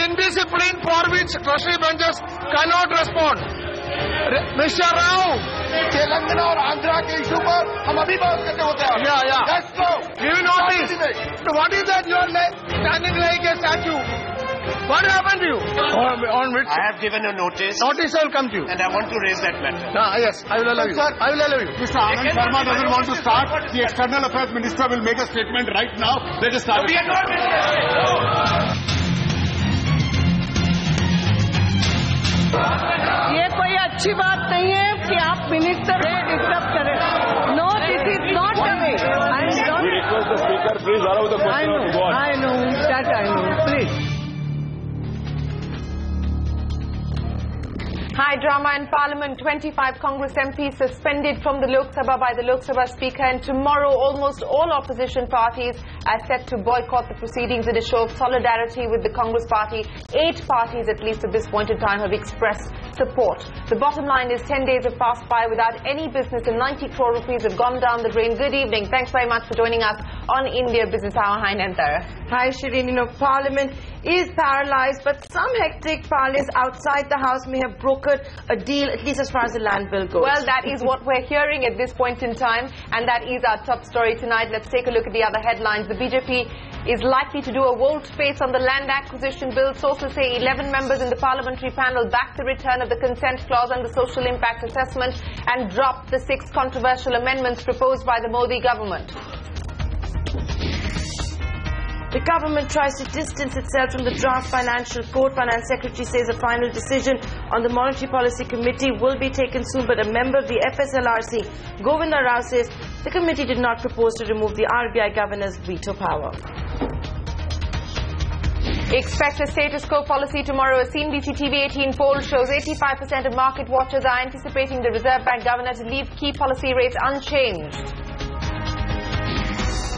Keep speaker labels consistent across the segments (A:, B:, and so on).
A: indiscipline for which Treasury benches cannot respond. Mr. Rao,
B: Telangana और आंध्रा के issue पर हम अभी बात करते होते हैं.
A: Yeah.
B: That's true.
A: Give notice. So what is that you are standing like a statue? What happened to you? On which?
B: I have given a notice.
A: Notice will come to you.
B: And I want to raise that matter.
A: Yes, I will allow you.
B: Sir,
A: I will allow you.
C: Mr. Anand Sharma doesn't want to start. The External Affairs Minister will make a statement right now. Let us start.
B: We are not
D: ये कोई अच्छी बात नहीं है कि आप minister से disturb करें. No, this is not the way.
C: We request the Speaker, please allow the question to go on.
D: I know, that I know. Please.
E: High drama in Parliament. 25 Congress MPs suspended from the Lok Sabha by the Lok Sabha Speaker, and tomorrow almost all opposition parties are set to boycott the proceedings in a show of solidarity with the Congress party. 8 parties, at least at this point in time, have expressed support. The bottom line is 10 days have passed by without any business and 90 crore rupees have gone down the drain. Good evening. Thanks very much for joining us on India Business Hour. Hi, Nantara.
F: Hi, Shireen. Parliament is paralyzed, but some hectic parleys outside the House may have broken a deal, at least as far as the land bill goes.
E: Well, that is what we're hearing at this point in time, and that is our top story tonight. Let's take a look at the other headlines. The BJP is likely to do a volte-face on the land acquisition bill. Sources say 11 members in the parliamentary panel backed the return of the consent clause and the social impact assessment and dropped the 6 controversial amendments proposed by the Modi government.
F: The government tries to distance itself from the draft financial code. Finance Secretary says a final decision on the Monetary Policy Committee will be taken soon, but a member of the FSLRC, Govinda Rao, says the committee did not propose to remove the RBI governor's veto power.
E: Expect a status quo policy tomorrow. A CNBC-TV18 poll shows 85% of market watchers are anticipating the Reserve Bank governor to leave key policy rates unchanged.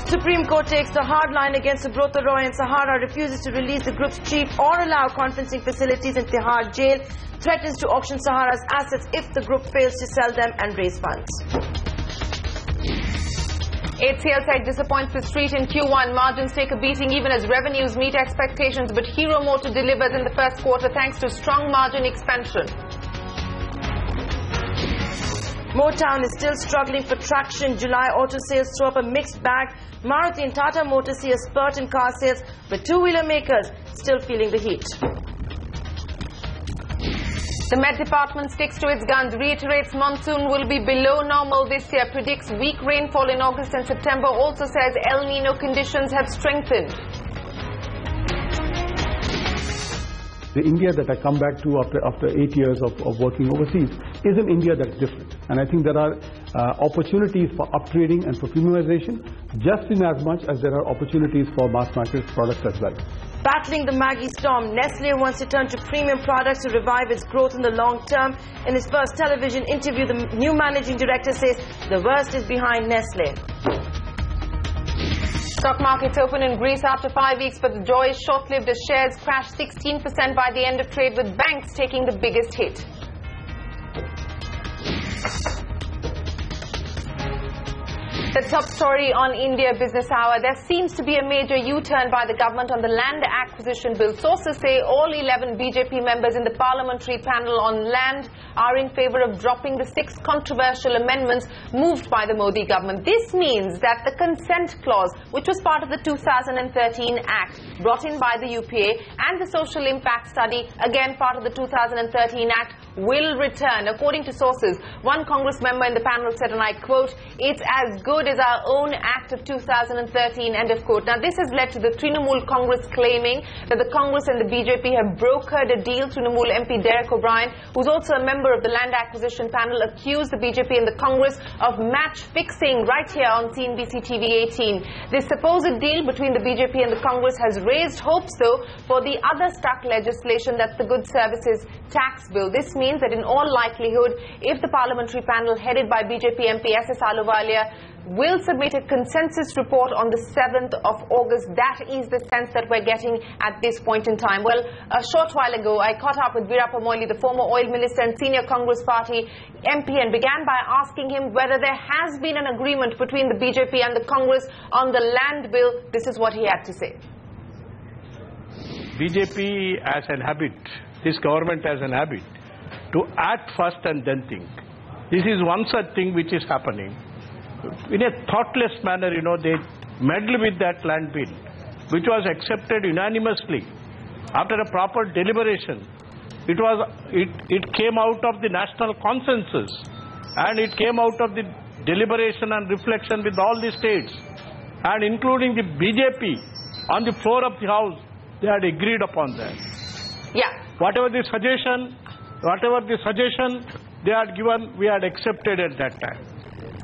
F: Supreme Court takes the hard line against Subrata Roy and Sahara, refuses to release the group's chief or allow conferencing facilities in Tihar jail, threatens to auction Sahara's assets if the group fails to sell them and raise funds.
E: HCL Tech disappoints the street in Q1. Margins take a beating even as revenues meet expectations, but Hero Motor delivers in the first quarter thanks to strong margin expansion.
F: Motown is still struggling for traction. July auto sales throw up a mixed bag. Maruti and Tata Motors see a spurt in car sales, but two-wheeler makers still feeling the heat.
E: The Met Department sticks to its guns, reiterates monsoon will be below normal this year, predicts weak rainfall in August and September, also says El Nino conditions have strengthened.
G: The India that I come back to after 8 years of working overseas is an India that's different. And I think there are opportunities for upgrading and for premiumization just in as much as there are opportunities for mass market products as well.
F: Battling the Maggi storm, Nestle wants to turn to premium products to revive its growth in the long term. In his first television interview, the new managing director says the worst is behind Nestle.
E: Stock markets open in Greece after 5 weeks, but the joy is short-lived as shares crashed 16% by the end of trade, with banks taking the biggest hit. The top story on India Business Hour. There seems to be a major U-turn by the government on the land acquisition bill. Sources say all 11 BJP members in the parliamentary panel on land are in favor of dropping the 6 controversial amendments moved by the Modi government. This means that the consent clause, which was part of the 2013 Act, brought in by the UPA, and the social impact study, again part of the 2013 Act, will return. According to sources, one Congress member in the panel said, and I quote, "It's as good as our own Act of 2013, end of quote. Now, this has led to the Trinamool Congress claiming that the Congress and the BJP have brokered a deal. Trinamool MP Derek O'Brien, who's also a member of the land acquisition panel, accused the BJP and the Congress of match fixing right here on CNBC TV18. This supposed deal between the BJP and the Congress has raised hopes, though, for the other stuck legislation, that's the Goods Services Tax Bill. This means that in all likelihood, if the parliamentary panel headed by BJP MP S.S. Ahluwalia will submit a consensus report on the 7th of August. That is the sense that we're getting at this point in time. Well, a short while ago, I caught up with Veerappa Moily, the former oil minister and senior Congress party MP, and began by asking him whether there has been an agreement between the BJP and the Congress on the land bill. This is what he had to say.
H: BJP has an habit, this government has an habit, to act first and then think. This is one such thing which is happening. In a thoughtless manner, they meddle with that land bill, which was accepted unanimously after a proper deliberation. It came out of the national consensus, and it came out of the deliberation and reflection with all the states, and including the BJP on the floor of the House. They had agreed upon that.
E: Yeah.
H: Whatever the suggestion they had given, we had accepted at that time.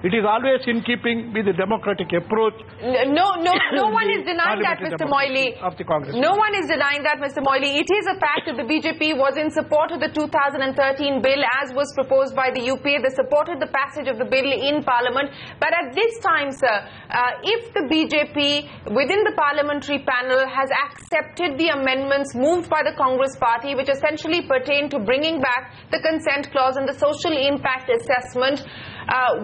H: It is always in keeping with the democratic approach.
E: No one is denying that, Mr. Moily.
H: Of the Congress.
E: No one is denying that, Mr. Moily. It is a fact that the BJP was in support of the 2013 bill as was proposed by the UPA. They supported the passage of the bill in Parliament. But at this time, sir, if the BJP within the parliamentary panel has accepted the amendments moved by the Congress party, which essentially pertain to bringing back the consent clause and the social impact assessment,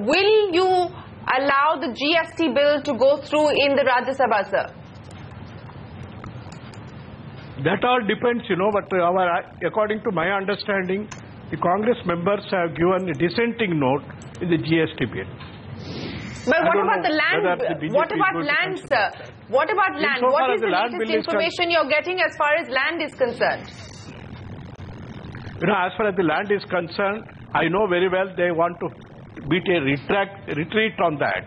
E: will you allow the GST bill to go through in the Rajya Sabha, sir?
H: That all depends, but according to my understanding, the Congress members have given a dissenting note in the GST bill.
E: But what about the land? What about land, sir? What about land? What is the latest information you're getting as far as land is concerned?
H: As far as the land is concerned, I know very well they want to beat a retreat on that,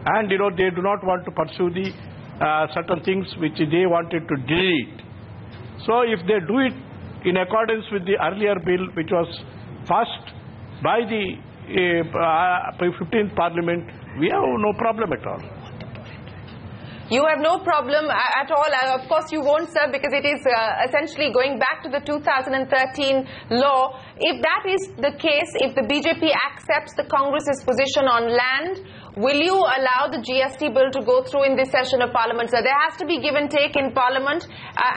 H: and they do not want to pursue the certain things which they wanted to delete. So if they do it in accordance with the earlier bill, which was passed by the 15th Parliament, we have no problem at all.
E: You have no problem at all. Of course you won't, sir, because it is essentially going back to the 2013 law. If that is the case, if the BJP accepts the Congress's position on land, will you allow the GST bill to go through in this session of Parliament, sir? There has to be give and take in Parliament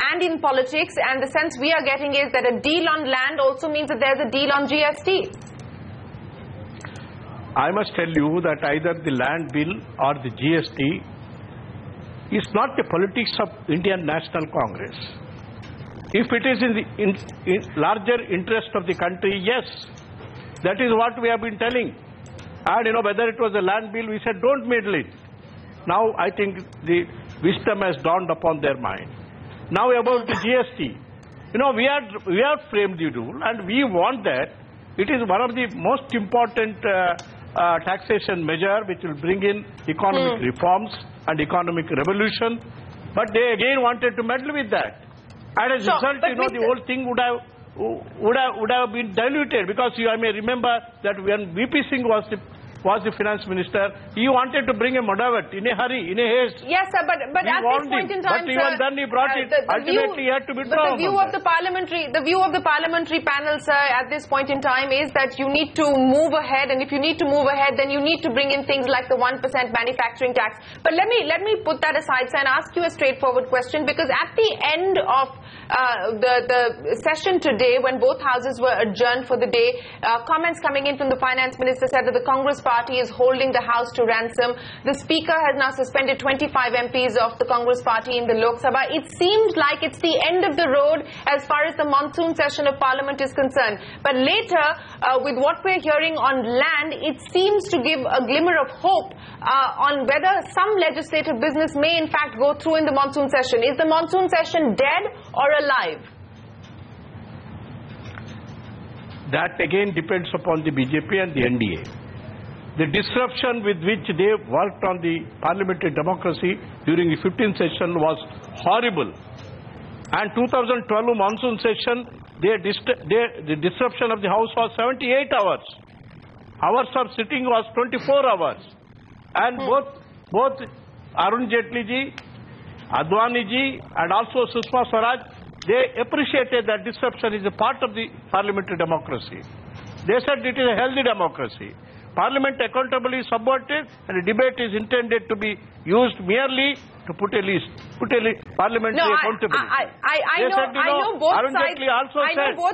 E: and in politics, and the sense we are getting is that a deal on land also means that there's a deal on GST.
H: I must tell you that either the land bill or the GST is not the politics of Indian National Congress. If it is in the larger interest of the country, yes, that is what we have been telling. And whether it was a land bill, we said don't meddle it. Now I think the wisdom has dawned upon their mind. Now about the GST, we have framed the rule, and we want that. It is one of the most important taxation measure which will bring in economic reforms and economic revolution, but they again wanted to meddle with that, and as a result, the whole thing would have been diluted, because I may remember that when VP Singh was the finance minister, he wanted to bring a modavit in a hurry, in a haste.
E: Yes, sir, but at this point in time,
H: but even then he brought it. Ultimately, he had to withdraw.
E: But the view of the parliamentary panel, sir, at this point in time is that you need to move ahead, and if you need to move ahead, then you need to bring in things like the 1% manufacturing tax. But let me put that aside, sir, and ask you a straightforward question, because at the end of the session today, when both houses were adjourned for the day, comments coming in from the finance minister said that the Congress party is holding the House to ransom. The Speaker has now suspended 25 MPs of the Congress party in the Lok Sabha. It seems like it's the end of the road as far as the monsoon session of Parliament is concerned. But later, with what we're hearing on land, it seems to give a glimmer of hope on whether some legislative business may in fact go through in the monsoon session. Is the monsoon session dead or alive?
H: That again depends upon the BJP and the NDA. The disruption with which they worked on the parliamentary democracy during the 15th session was horrible. And 2012 monsoon session, the disruption of the House was 78 hours. Hours of sitting was 24 hours. And both Arun Jaitley ji, Advani ji, and also Sushma Swaraj, they appreciated that disruption is a part of the parliamentary democracy. They said it is a healthy democracy. Parliament accountably subverted, and the debate is intended to be used merely to put a parliamentary accountability.
E: I know both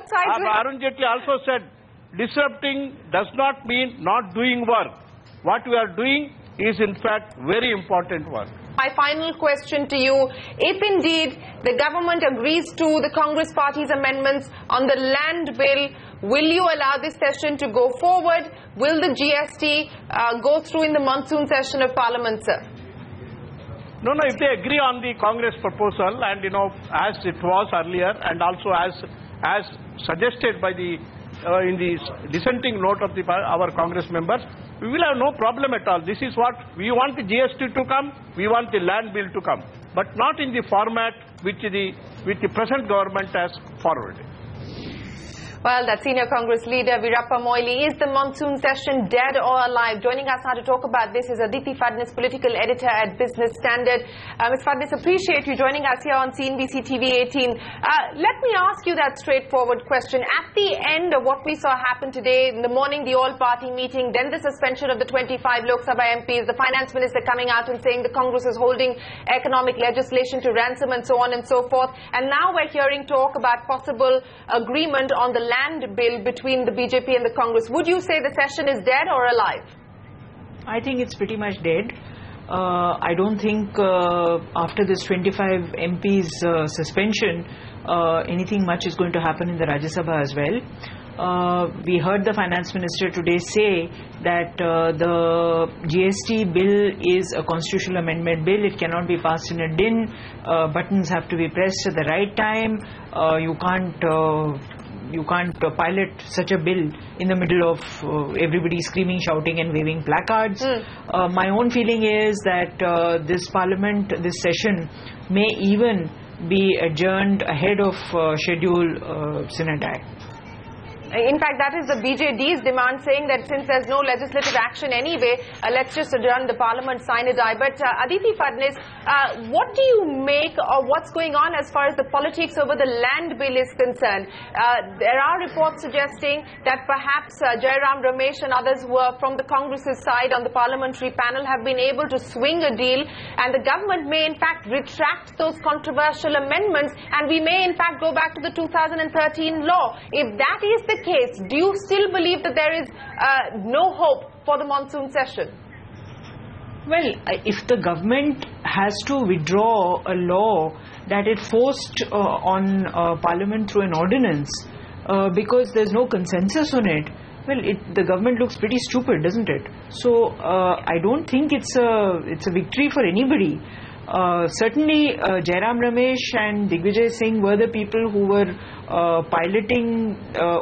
E: sides.
H: Arun Jaitley also said, disrupting does not mean not doing work. What we are doing is in fact very important work.
E: My final question to you, if indeed the government agrees to the Congress Party's amendments on the land bill, will you allow this session to go forward? Will the GST go through in the monsoon session of Parliament, sir?
H: No, if they agree on the Congress proposal and, as it was earlier and also as suggested by the in the dissenting note of our Congress members, we will have no problem at all. This is what we want: the GST to come, we want the land bill to come, but not in the format which the present government has forwarded.
E: Well, that's Senior Congress Leader Veerappa Moily. Is the monsoon session dead or alive? Joining us now to talk about this is Aditi Phadnis, Political Editor at Business Standard. Ms. Phadnis, appreciate you joining us here on CNBC-TV18. Let me ask you that straightforward question. At the end of what we saw happen today, in the morning, the all-party meeting, then the suspension of the 25 Lok Sabha MPs, the Finance Minister coming out and saying the Congress is holding economic legislation to ransom and so on and so forth. And now we're hearing talk about possible agreement on the land bill between the BJP and the Congress. Would you say the session is dead or alive?
I: I think it's pretty much dead. I don't think after this 25 MPs suspension, anything much is going to happen in the Rajya Sabha as well. We heard the Finance Minister today say that the GST bill is a constitutional amendment bill. It cannot be passed in a din. Buttons have to be pressed at the right time. You can't pilot such a bill in the middle of everybody screaming, shouting and waving placards. My own feeling is that this parliament, this session may even be adjourned ahead of schedule sine die.
E: In fact, that is the BJD's demand, saying that since there's no legislative action anyway, let's just adjourn the parliament sine die. But Aditi Phadnis, what do you make of what's going on as far as the politics over the land bill is concerned? There are reports suggesting that perhaps Jairam Ramesh and others who are from the Congress's side on the parliamentary panel have been able to swing a deal, and the government may in fact retract those controversial amendments, and we may in fact go back to the 2013 law. If that is the case, do you still believe that there is no hope for the monsoon session?
I: Well, if the government has to withdraw a law that it forced on Parliament through an ordinance because there's no consensus on it, well, the government looks pretty stupid, doesn't it? So I don't think it's a victory for anybody. Certainly Jairam Ramesh and Digvijay Singh were the people who were piloting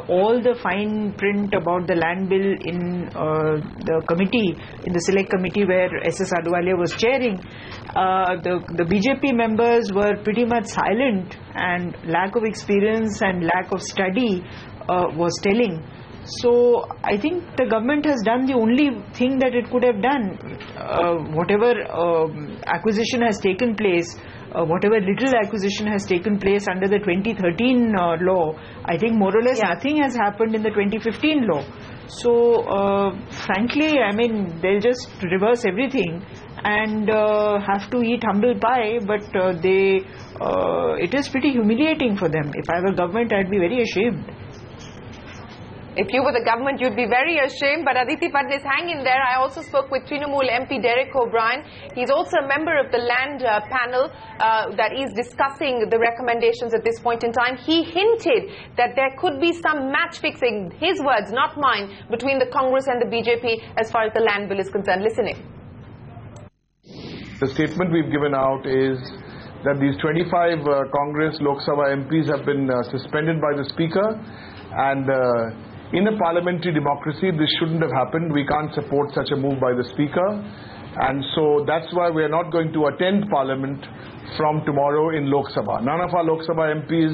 I: all the fine print about the land bill in the committee, in the select committee where S.S. Adwalia was chairing. The BJP members were pretty much silent, and lack of experience and lack of study was telling. So I think the government has done the only thing that it could have done. Whatever acquisition has taken place, whatever little acquisition has taken place under the 2013 law, I think more or less nothing has happened in the 2015 law. So frankly, I mean, they'll just reverse everything and have to eat humble pie, but it is pretty humiliating for them. If I were government, I'd be very ashamed.
E: If you were the government, you'd be very ashamed. But Aditi Phadnis, hang in there. I also spoke with Trinamool MP Derek O'Brien. He's also a member of the land panel that is discussing the recommendations at this point in time. He hinted that there could be some match fixing, his words, not mine, between the Congress and the BJP as far as the land bill is concerned. Listen in.
J: The statement we've given out is that these 25 Congress Lok Sabha MPs have been suspended by the Speaker, and in a parliamentary democracy, this shouldn't have happened. We can't support such a move by the Speaker. And so that's why we are not going to attend Parliament from tomorrow in Lok Sabha. None of our Lok Sabha MPs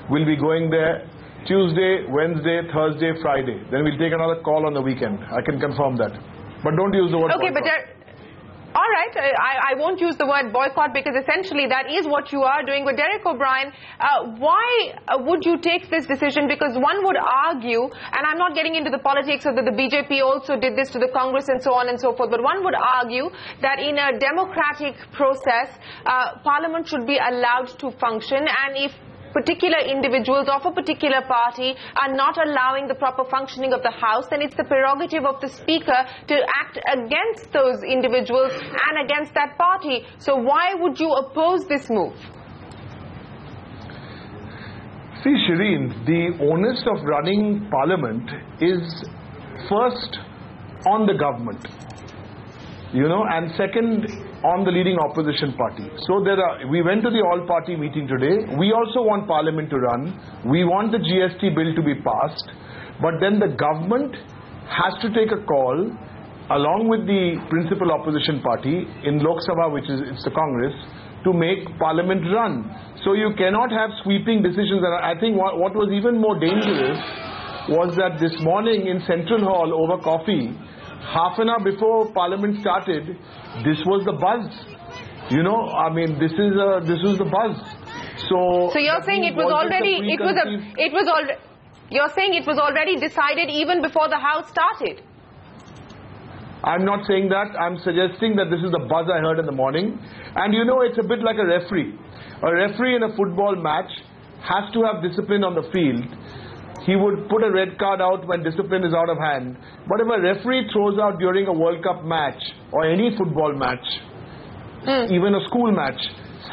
J: will be going there Tuesday, Wednesday, Thursday, Friday. Then we'll take another call on the weekend. I can confirm that. But don't use the word boycott.
E: All right, I won't use the word boycott because essentially that is what you are doing. But Derek O'Brien, why would you take this decision? Because one would argue, and I'm not getting into the politics of that the BJP also did this to the Congress and so on and so forth, but one would argue that in a democratic process, Parliament should be allowed to function, and if particular individuals of a particular party are not allowing the proper functioning of the House, then it's the prerogative of the Speaker to act against those individuals and against that party. So why would you oppose this move?
J: See, Shireen, the onus of running Parliament is first on the government, and second on the leading opposition party. So we went to the all-party meeting today. We also want Parliament to run. We want the GST bill to be passed. But then the government has to take a call along with the principal opposition party in Lok Sabha, which is the Congress, to make Parliament run. So you cannot have sweeping decisions. And I think what was even more dangerous was that this morning in Central Hall over coffee, half an hour before Parliament started, this was the buzz. This was the buzz. So
E: you're saying you're saying it was already decided even before the House started?
J: I'm not saying that. I'm suggesting that this is the buzz I heard in the morning. And it's a bit like a referee. A referee in a football match has to have discipline on the field. He would put a red card out when discipline is out of hand. But if a referee throws out during a World Cup match or any football match, even a school match,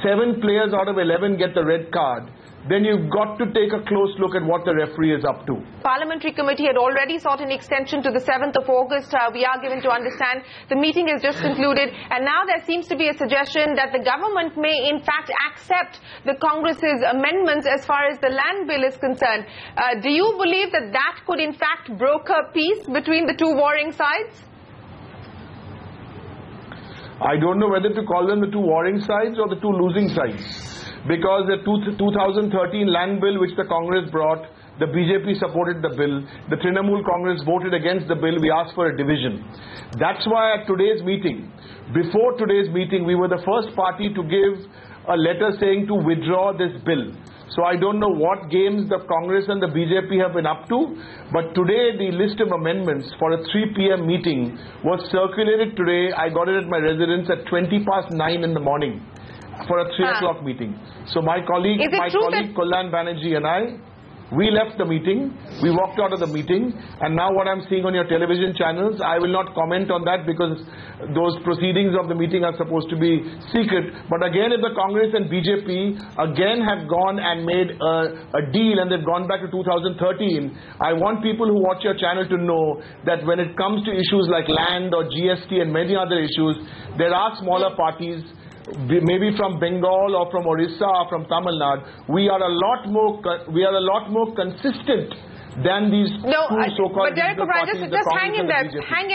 J: 7 players out of 11 get the red card, then you've got to take a close look at what the referee is up to.
E: Parliamentary committee had already sought an extension to the 7th of August. We are given to understand the meeting has just concluded, and now there seems to be a suggestion that the government may in fact accept the Congress's amendments as far as the land bill is concerned. Do you believe that that could in fact broker peace between the two warring sides?
J: I don't know whether to call them the two warring sides or the two losing sides. Because the 2013 land bill which the Congress brought, the BJP supported the bill, the Trinamool Congress voted against the bill, we asked for a division. That's why at today's meeting, before today's meeting, we were the first party to give a letter saying to withdraw this bill. So I don't know what games the Congress and the BJP have been up to, but today the list of amendments for a 3 p.m. meeting was circulated today. I got it at my residence at 9:20 in the morning. For a 3 o'clock meeting. So my colleague Kalyan Banerjee and I, we left the meeting, we walked out of the meeting, and now what I'm seeing on your television channels, I will not comment on that because those proceedings of the meeting are supposed to be secret. But again, if the Congress and BJP again have gone and made a deal and they've gone back to 2013, I want people who watch your channel to know that when it comes to issues like land or GST and many other issues, there are smaller parties, maybe from Bengal or from Orissa or from Tamil Nadu. We are a lot more consistent than these two so-called regional parties.
E: Just hang in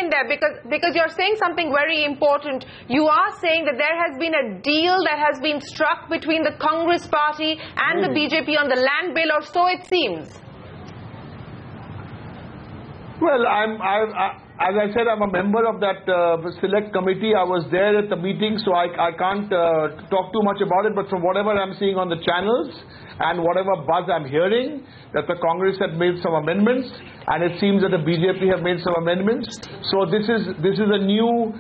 E: there, because you're saying something very important. You are saying that there has been a deal that has been struck between the Congress party and the BJP on the land bill, or so it seems.
J: Well, as I said, I'm a member of that select committee. I was there at the meeting, so I can't talk too much about it. But from whatever I'm seeing on the channels and whatever buzz I'm hearing, that the Congress had made some amendments, and it seems that the BJP have made some amendments. So this is a new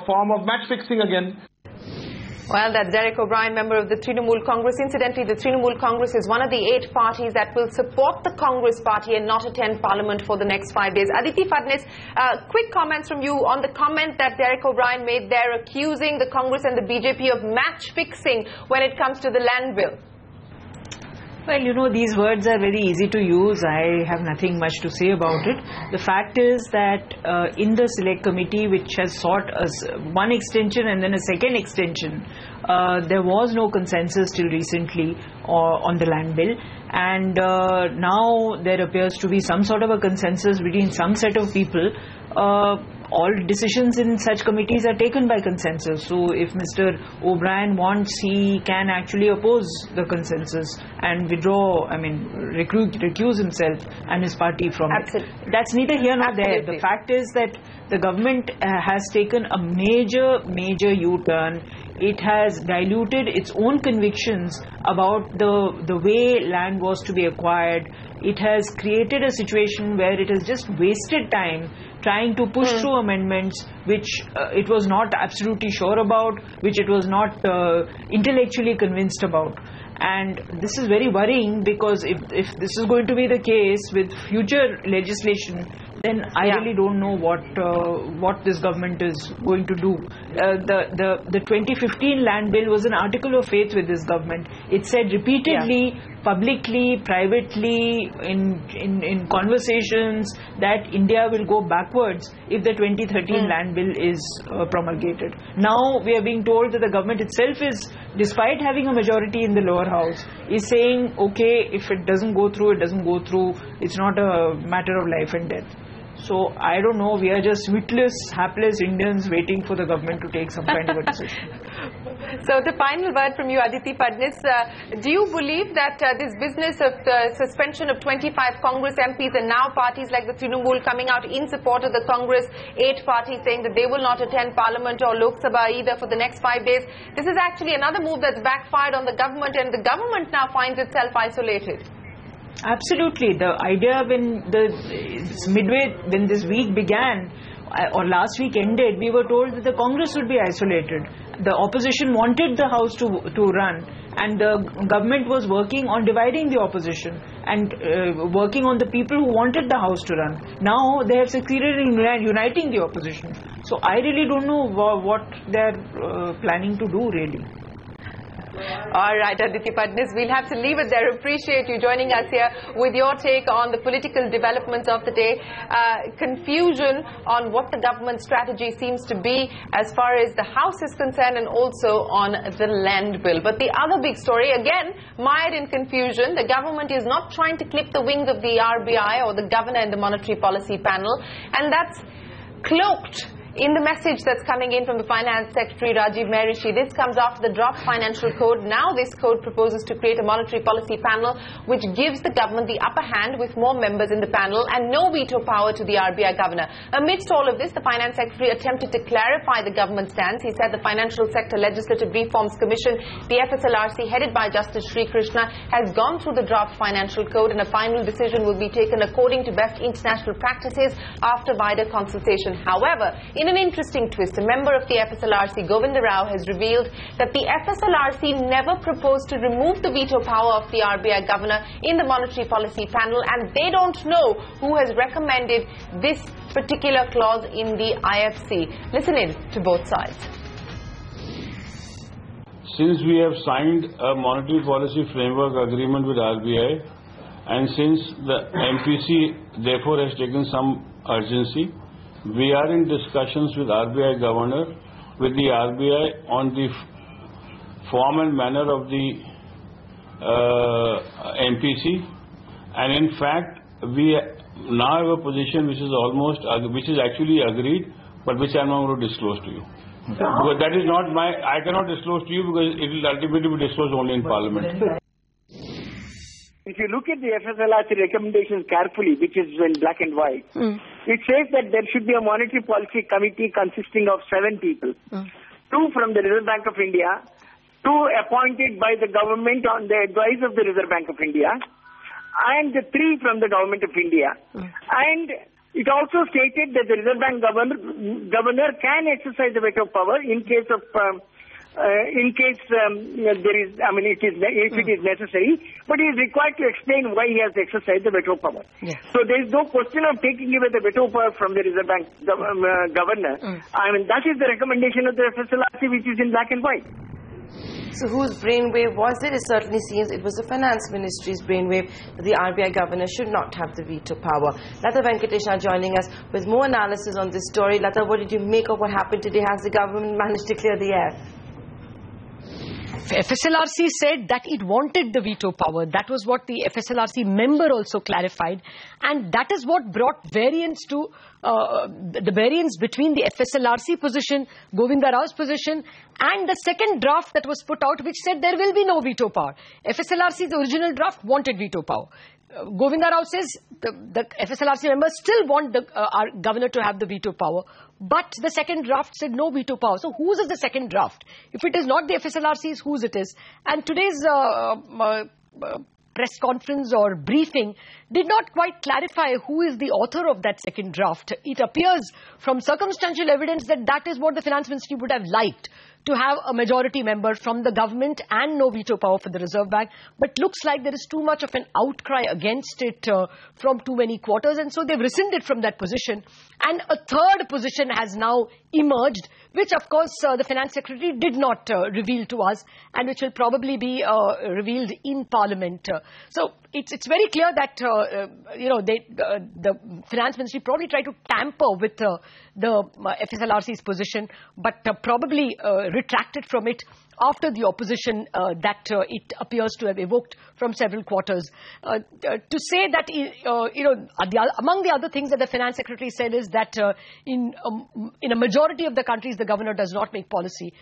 J: form of match fixing again.
E: Well, that's Derek O'Brien, member of the Trinamool Congress. Incidentally, the Trinamool Congress is one of the 8 parties that will support the Congress party and not attend Parliament for the next 5 days. Aditi Phadnis, quick comments from you on the comment that Derek O'Brien made there, accusing the Congress and the BJP of match fixing when it comes to the land bill.
I: Well, these words are very easy to use. I have nothing much to say about it. The fact is that in the select committee, which has sought one extension and then a second extension, there was no consensus till recently on the land bill. And now there appears to be some sort of a consensus between some set of people. All decisions in such committees are taken by consensus. So if Mr. O'Brien wants, he can actually oppose the consensus and recuse himself and his party from it. That's neither here nor there. The fact is that the government has taken a major U-turn. It has diluted its own convictions about the way land was to be acquired. It has created a situation where it has just wasted time trying to push through amendments which it was not absolutely sure about, which it was not intellectually convinced about. And this is very worrying, because if this is going to be the case with future legislation, then I really don't know what this government is going to do. The 2015 land bill was an article of faith with this government. It said repeatedly, publicly, privately, in conversations, that India will go backwards if the 2013 land bill is promulgated. Now we are being told that the government itself is, despite having a majority in the lower house, is saying, okay, if it doesn't go through, it doesn't go through. It's not a matter of life and death. So I don't know, we are just witless, hapless Indians waiting for the government to take some kind of a decision.
E: So the final word from you, Aditi Padnis. Do you believe that this business of suspension of 25 Congress MPs and now parties like the Trinamool coming out in support of the Congress 8 parties saying that they will not attend Parliament or Lok Sabha either for the next 5 days, this is actually another move that's backfired on the government, and the government now finds itself isolated?
I: Absolutely. The idea when when this week began or last week ended, we were told that the Congress would be isolated. The opposition wanted the House to run, and the government was working on dividing the opposition and working on the people who wanted the House to run. Now they have succeeded in uniting the opposition. So I really don't know what they're planning to do, really.
E: All right, Aditi Padnis, we'll have to leave it there. Appreciate you joining us here with your take on the political developments of the day. Confusion on what the government strategy seems to be as far as the House is concerned, and also on the land bill. But the other big story, again, mired in confusion. The government is not trying to clip the wings of the RBI or the governor in the Monetary Policy Panel, and that's cloaked in the message that's coming in from the Finance Secretary Rajiv Mehrishi. This comes after the draft financial code. Now this code proposes to create a monetary policy panel which gives the government the upper hand with more members in the panel and no veto power to the RBI governor. Amidst all of this, the Finance Secretary attempted to clarify the government stance. He said the Financial Sector Legislative Reforms Commission, the FSLRC, headed by Justice Sri Krishna, has gone through the draft financial code, and a final decision will be taken according to best international practices after wider consultation. However, in an interesting twist, a member of the FSLRC, Govinda Rao, has revealed that the FSLRC never proposed to remove the veto power of the RBI governor in the monetary policy panel, and they don't know who has recommended this particular clause in the IFC. Listen in to both sides.
K: Since we have signed a monetary policy framework agreement with RBI, and since the MPC therefore has taken some urgency, we are in discussions with RBI governor, with the RBI on the form and manner of the MPC, and in fact we now have a position which is actually agreed, but which I am not going to disclose to you. Because that is not I cannot disclose to you, because it will ultimately be disclosed only in Parliament.
L: If you look at the FSLRC recommendations carefully, which is in black and white, it says that there should be a monetary policy committee consisting of 7 people. 2 from the Reserve Bank of India, 2 appointed by the government on the advice of the Reserve Bank of India, and 3 from the Government of India. And it also stated that the Reserve Bank governor can exercise the veto power in case of there is, if it is necessary, but he is required to explain why he has exercised the veto power. So there is no question of taking away the veto power from the Reserve Bank governor. That is the recommendation of the FSLRC, which is in black and white.
F: So whose brainwave was it? It certainly seems it was the Finance Ministry's brainwave that the RBI governor should not have the veto power. Lata Venkatesh now joining us with more analysis on this story. Lata, what did you make of what happened today? Has the government managed to clear the air?
M: FSLRC said that it wanted the veto power. That was what the FSLRC member also clarified, and that is what brought variance to the variance between the FSLRC position, Govinda Rao's position, and the second draft that was put out, which said there will be no veto power. FSLRC's original draft wanted veto power. Govinda Rao says the FSLRC members still want our governor to have the veto power, but the second draft said no veto power. So whose is the second draft? If it is not the FSLRC's, whose it is? And today's press conference or briefing did not quite clarify who is the author of that second draft. It appears from circumstantial evidence that that is what the Finance Ministry would have liked. to have a majority member from the government and no veto power for the Reserve Bank. But looks like there is too much of an outcry against it from too many quarters, and so they've rescinded from that position. And a third position has now emerged, which of course the Finance Secretary did not reveal to us, and which will probably be revealed in Parliament. So it's very clear that the Finance Ministry probably tried to tamper with the FSLRC's position, but probably retracted from it after the opposition that it appears to have evoked from several quarters. To say that, among the other things that the Finance Secretary said is that in a majority of the countries, the governor does not make policy.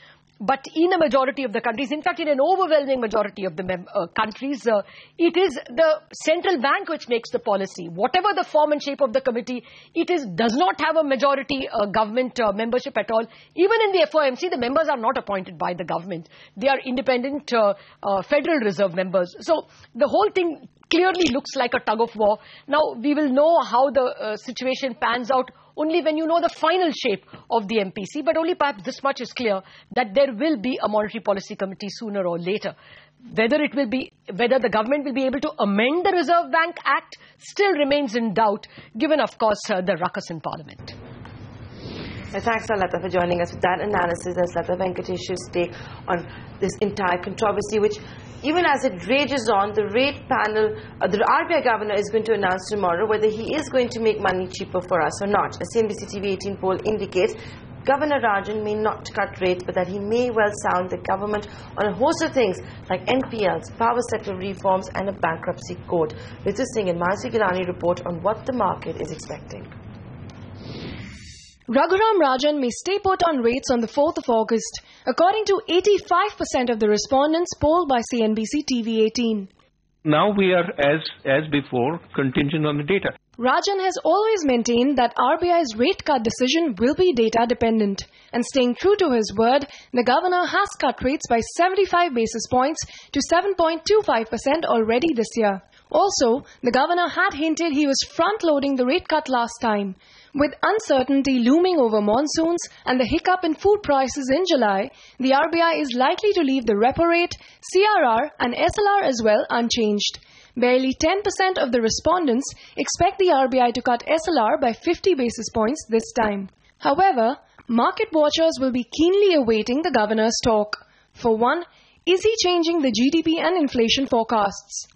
M: But in a majority of the countries, in fact, in an overwhelming majority of the countries, it is the central bank which makes the policy. Whatever the form and shape of the committee, does not have a majority government membership at all. Even in the FOMC, the members are not appointed by the government. They are independent Federal Reserve members. So the whole thing clearly looks like a tug of war. Now, we will know how the situation pans out only when you know the final shape of the MPC, but only perhaps this much is clear, that there will be a monetary policy committee sooner or later. Whether the government will be able to amend the Reserve Bank Act still remains in doubt, given, of course, the ruckus in Parliament.
F: Thanks, Lata, for joining us with that analysis. That's Lata Venkateshu's take on this entire controversy, which, even as it rages on, the rate panel, the RBI governor is going to announce tomorrow whether he is going to make money cheaper for us or not. A CNBC-TV18 poll indicates Governor Rajan may not cut rates, but that he may well sound the government on a host of things like NPLs, power sector reforms and a bankruptcy code. Ritu Singh and Manasi Gilani report on what the market is expecting.
N: Raghuram Rajan may stay put on rates on the 4th of August, according to 85% of the respondents polled by CNBC-TV18.
H: Now we are, as before, contingent on the data.
N: Rajan has always maintained that RBI's rate cut decision will be data dependent. And staying true to his word, the governor has cut rates by 75 basis points to 7.25% already this year. Also, the governor had hinted he was front-loading the rate cut last time. With uncertainty looming over monsoons and the hiccup in food prices in July, the RBI is likely to leave the repo rate, CRR and SLR as well unchanged. Barely 10% of the respondents expect the RBI to cut SLR by 50 basis points this time. However, market watchers will be keenly awaiting the governor's talk. For one, is he changing the GDP and inflation forecasts?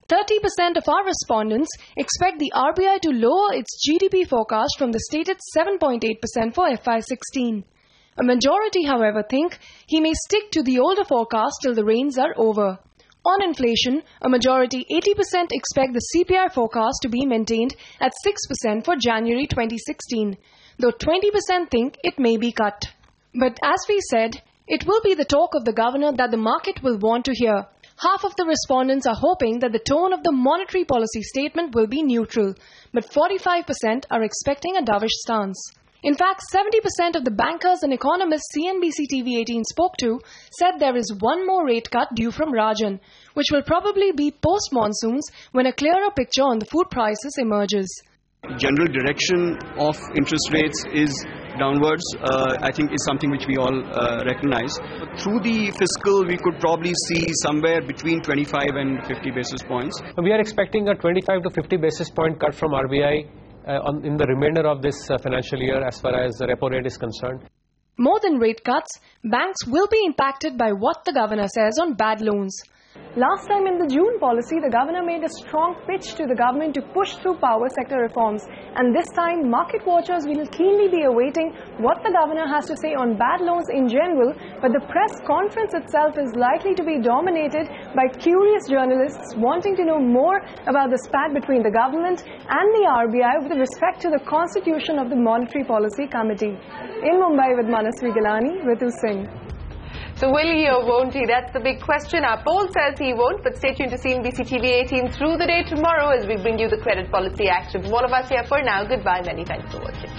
N: 30% of our respondents expect the RBI to lower its GDP forecast from the stated 7.8% for FY16. A majority, however, think he may stick to the older forecast till the rains are over. On inflation, a majority 80% expect the CPI forecast to be maintained at 6% for January 2016, though 20% think it may be cut. But as we said, it will be the talk of the governor that the market will want to hear. Half of the respondents are hoping that the tone of the monetary policy statement will be neutral, but 45% are expecting a dovish stance. In fact, 70% of the bankers and economists CNBC-TV18 spoke to said there is one more rate cut due from Rajan, which will probably be post-monsoons when a clearer picture on the food prices emerges.
O: General direction of interest rates is downwards, I think is something which we all recognize. Through the fiscal, we could probably see somewhere between 25 and 50 basis points.
P: We are expecting a 25 to 50 basis point cut from RBI in the remainder of this financial year as far as the repo rate is concerned.
N: More than rate cuts, banks will be impacted by what the governor says on bad loans.
Q: Last time in the June policy, the governor made a strong pitch to the government to push through power sector reforms. And this time, market watchers will keenly be awaiting what the governor has to say on bad loans in general. But the press conference itself is likely to be dominated by curious journalists wanting to know more about the spat between the government and the RBI with respect to the constitution of the Monetary Policy Committee. In Mumbai with Manasvi Gilani, Ritu Singh.
E: So will he or won't he? That's the big question. Our poll says he won't, but stay tuned to CNBC-TV18 through the day tomorrow as we bring you the Credit Policy Action. From all of us here for now, goodbye. Many thanks for watching.